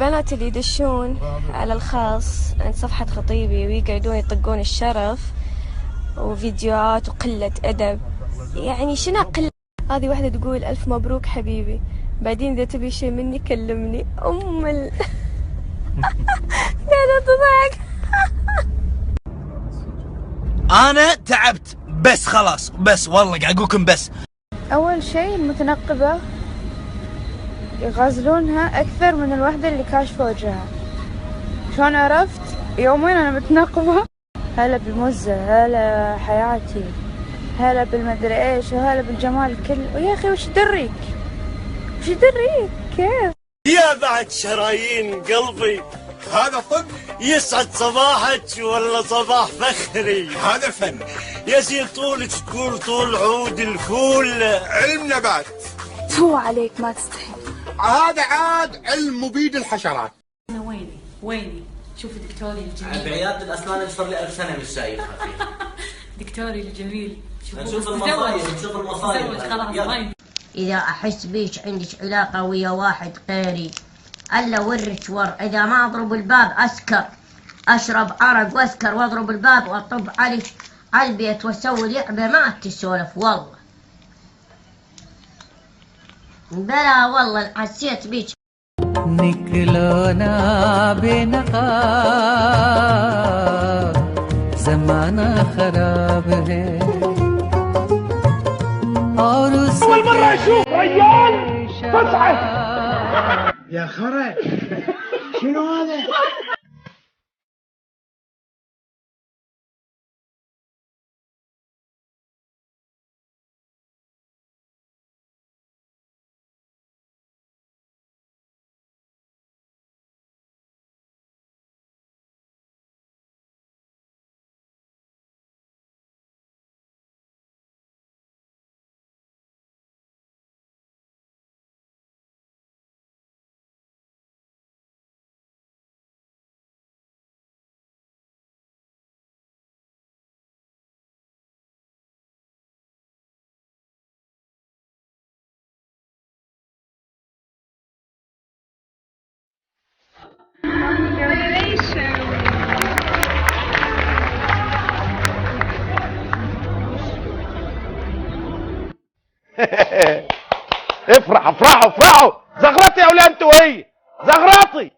البنات اللي يدشون على الخاص عند صفحة خطيبي ويقعدون يطقون الشرف وفيديوهات وقلة أدب، يعني شنو قلة؟ هذه واحدة تقول ألف مبروك حبيبي، بعدين إذا تبي شيء مني كلمني. قاعدة تضحك. أنا تعبت بس خلاص، بس والله قاعد أقولكم بس. أول شيء المتنقبة يغازلونها أكثر من الوحدة اللي كاشفة وجهها. شلون عرفت؟ يومين أنا متنقبة، هلا بالمزة، هلا حياتي، هلا بالمدري إيش، وهلا بالجمال كله. ويا أخي وش دريك؟ وش دريك؟ كيف؟ يا بعد شرايين قلبي، هذا طب. يسعد صباحك ولا صباح فخري، هذا فن. يا سيد طولك تقول طول عود الفول، علم نبات. تو عليك ما تستحي. هذا عاد علم مبيد الحشرات. أنا ويني شوفي دكتوري الجميل. بعيادة الأسنان صار لي 1000 سنة مش شايفها. دكتوري الجميل. نشوف المصايب، نشوف المصايب. خلاص. إذا أحس بيش عندك علاقة ويا واحد غيري ألا ورك ور، إذا ما أضرب الباب أسكر، أشرب عرق وأسكر وأضرب الباب وأطب على البيت وأسوي لعبة ما تسولف والله. بلا والله حسيت بيك. निकलो ना बेनकाब, ज़माना खराब है और أول مرة أشوف رجال تصعد. يا خرا شنو هذا؟ افرحوا افرحوا افرحوا، زغرتي يا اولاد انتوا، هي زغرتي.